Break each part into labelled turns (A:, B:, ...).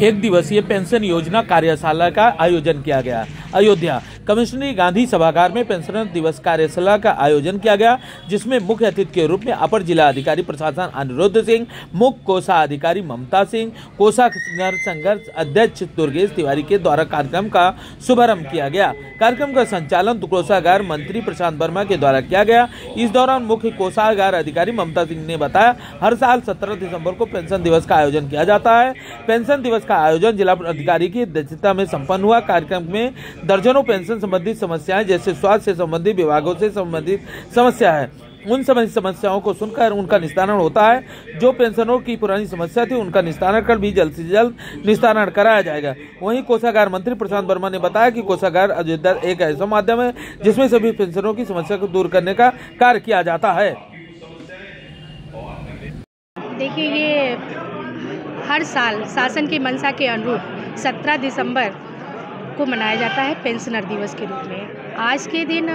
A: एक दिवसीय पेंशन योजना कार्यशाला का आयोजन किया गया। अयोध्या कमिश्नरी गांधी सभागार में पेंशनर दिवस कार्यशाला का आयोजन किया गया, जिसमें मुख्य अतिथि के रूप में अपर जिला अधिकारी प्रशासन अनिरुद्ध सिंह, मुख्य कोषा अधिकारी ममता सिंह, कोषा संघर्ष अध्यक्ष दुर्गेश तिवारी के द्वारा कार्यक्रम का शुभारंभ किया गया। कार्यक्रम का संचालन कोषागार मंत्री प्रशांत वर्मा के द्वारा किया गया। इस दौरान मुख्य कोषागार अधिकारी ममता सिंह ने बताया, हर साल 17 दिसंबर को पेंशन दिवस का आयोजन किया जाता है। पेंशन दिवस का आयोजन जिला अधिकारी की अध्यक्षता में संपन्न हुआ। कार्यक्रम में दर्जनों पेंशन संबंधित समस्याएं, जैसे स्वास्थ्य से संबंधित, विभागों से संबंधित समस्या है, उन संबंधित समस्याओं को सुनकर उनका निस्तारण होता है। जो पेंशनरों की पुरानी समस्या थी, उनका निस्तारण कर भी जल्द से जल्द निस्तारण कराया जाएगा। वहीं कोषागार मंत्री प्रशांत वर्मा ने बताया कि कोषागार अयोध्या एक ऐसा माध्यम है जिसमें सभी पेंशनरों की समस्या को दूर करने का कार्य किया जाता है।
B: देखिए, ये हर साल शासन की मंशा के अनुरूप 17 दिसंबर को मनाया जाता है पेंशनर दिवस के रूप में। आज के दिन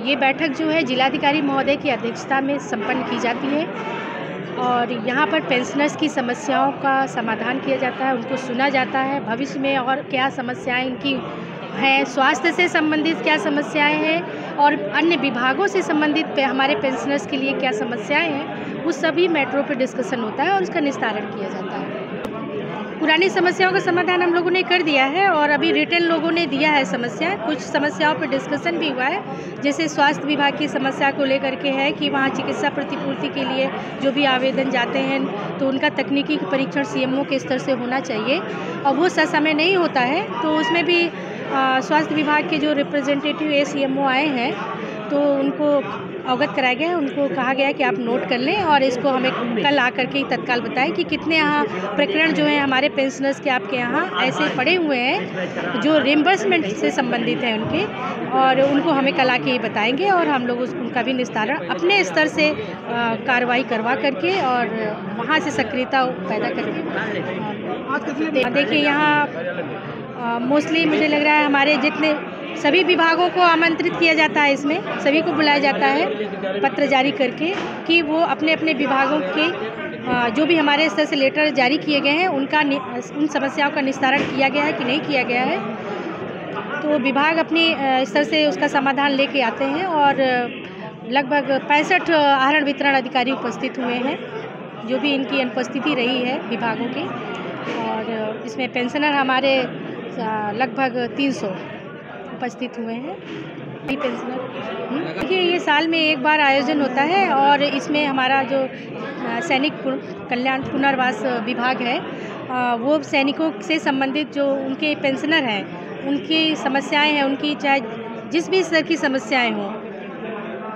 B: ये बैठक जो है जिलाधिकारी महोदय की अध्यक्षता में संपन्न की जाती है और यहाँ पर पेंशनर्स की समस्याओं का समाधान किया जाता है, उनको सुना जाता है। भविष्य में और क्या समस्याएं इनकी हैं, स्वास्थ्य से संबंधित क्या समस्याएं हैं और अन्य विभागों से संबंधित हमारे पेंशनर्स के लिए क्या समस्याएं हैं, उस सभी मैटरों पर डिस्कशन होता है और उसका निस्तारण किया जाता है। पुरानी समस्याओं का समाधान हम लोगों ने कर दिया है और अभी रिटर्न लोगों ने दिया है समस्या। कुछ समस्याओं पर डिस्कशन भी हुआ है, जैसे स्वास्थ्य विभाग की समस्या को लेकर के है कि वहाँ चिकित्सा प्रतिपूर्ति के लिए जो भी आवेदन जाते हैं तो उनका तकनीकी परीक्षण सीएमओ के स्तर से होना चाहिए और वो ससमय नहीं होता है। तो उसमें भी स्वास्थ्य विभाग के जो रिप्रेजेंटेटिव सीएमओ आए हैं तो उनको अवगत कराया गया है, उनको कहा गया है कि आप नोट कर लें और इसको हमें कल आकर के तत्काल बताएं कि कितने यहाँ प्रकरण जो हैं हमारे पेंशनर्स के आपके यहाँ ऐसे पड़े हुए हैं जो रिम्बर्समेंट से संबंधित हैं उनके, और उनको हमें कल आके ही बताएंगे और हम लोग उनका भी निस्तारण अपने स्तर से कार्रवाई करवा करके और वहाँ से सक्रियता पैदा करके। देखिए, यहाँ मोस्टली मुझे लग रहा है हमारे जितने सभी विभागों को आमंत्रित किया जाता है, इसमें सभी को बुलाया जाता है पत्र जारी करके कि वो अपने अपने विभागों के जो भी हमारे स्तर से लेटर जारी किए गए हैं उन समस्याओं का निस्तारण किया गया है कि नहीं किया गया है। तो विभाग अपने स्तर से उसका समाधान लेके आते हैं और लगभग 65 आहरण वितरण अधिकारी उपस्थित हुए हैं, जो भी इनकी अनुपस्थिति रही है विभागों की, और इसमें पेंशनर हमारे लगभग 300 उपस्थित हुए हैं पेंशनर। देखिए, ये साल में एक बार आयोजन होता है और इसमें हमारा जो सैनिक कल्याण पुनर्वास विभाग है वो सैनिकों से संबंधित जो उनके पेंशनर हैं उनकी समस्याएं हैं, उनकी चाहे जिस भी स्तर की समस्याएं हों,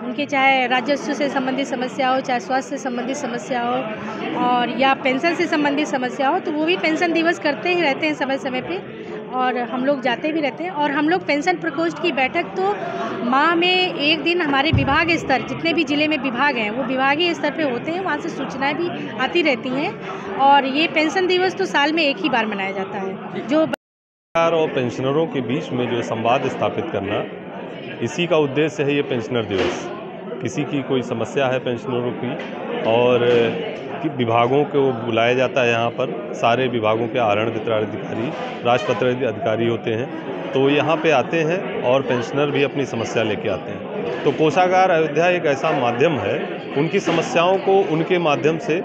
B: उनके चाहे राजस्व से संबंधित समस्या हो, चाहे स्वास्थ्य से संबंधित समस्या हो और या पेंशन से संबंधित समस्या हो, तो वो भी पेंशन दिवस करते ही रहते हैं समय समय पे और हम लोग जाते भी रहते हैं। और हम लोग पेंशन प्रकोष्ठ की बैठक तो माह में एक दिन हमारे विभाग स्तर, जितने भी ज़िले में विभाग हैं वो विभागीय स्तर पे होते हैं, वहाँ से सूचनाएं भी आती रहती हैं और ये पेंशन दिवस तो साल में एक ही बार मनाया जाता है। जो
C: सरकार और पेंशनरों के बीच में जो संवाद स्थापित करना, इसी का उद्देश्य है ये पेंशनर दिवस। किसी की कोई समस्या है पेंशनरों की और विभागों को बुलाया जाता है, यहाँ पर सारे विभागों के आहरण वितरण अधिकारी, राजपत्र अधिकारी होते हैं, तो यहाँ पे आते हैं और पेंशनर भी अपनी समस्या लेके आते हैं। तो कोषागार अयोध्या एक ऐसा माध्यम है, उनकी समस्याओं को उनके माध्यम से,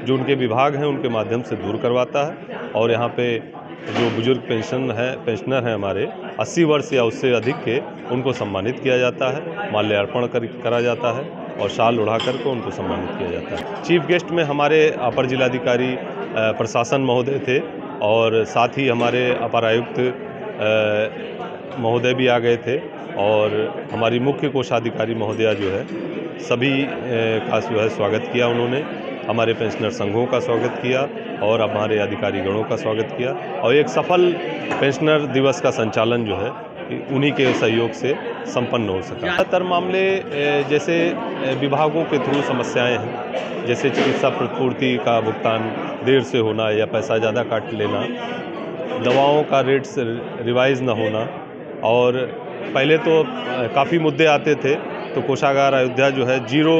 C: जो उनके विभाग हैं उनके माध्यम से दूर करवाता है। और यहाँ पे जो बुजुर्ग पेंशनर हैं हमारे 80 वर्ष या उससे अधिक के, उनको सम्मानित किया जाता है, माल्यार्पण करा जाता है और शाल उड़ा करके उनको सम्मानित किया जाता है। चीफ गेस्ट में हमारे अपर जिलाधिकारी प्रशासन महोदय थे और साथ ही हमारे अपर आयुक्त महोदय भी आ गए थे और हमारी मुख्य कोषाधिकारी महोदया जो है सभी का जो है स्वागत किया उन्होंने। हमारे पेंशनर संघों का स्वागत किया और हमारे अधिकारी गणों का स्वागत किया और एक सफल पेंशनर दिवस का संचालन जो है उन्हीं के सहयोग से संपन्न हो सका। ज़्यादातर मामले जैसे विभागों के थ्रू समस्याएं हैं, जैसे चिकित्सा प्रतिपूर्ति का भुगतान देर से होना या पैसा ज़्यादा काट लेना, दवाओं का रेट्स रिवाइज न होना, और पहले तो काफ़ी मुद्दे आते थे तो कोषागार अयोध्या जो है जीरो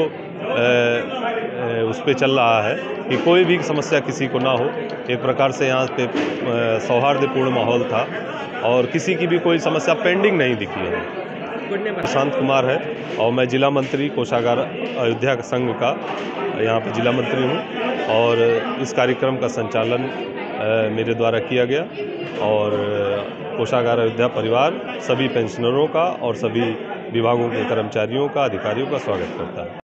C: उस पर चल रहा है कि कोई भी समस्या किसी को ना हो। एक प्रकार से यहाँ पे सौहार्दपूर्ण माहौल था और किसी की भी कोई समस्या पेंडिंग नहीं दिखी है। प्रशांत कुमार है और मैं जिला मंत्री कोषागार अयोध्या संघ का यहाँ पे जिला मंत्री हूँ और इस कार्यक्रम का संचालन मेरे द्वारा किया गया और कोषागार अयोध्या परिवार सभी पेंशनरों का और सभी विभागों के कर्मचारियों का, अधिकारियों का स्वागत करता है।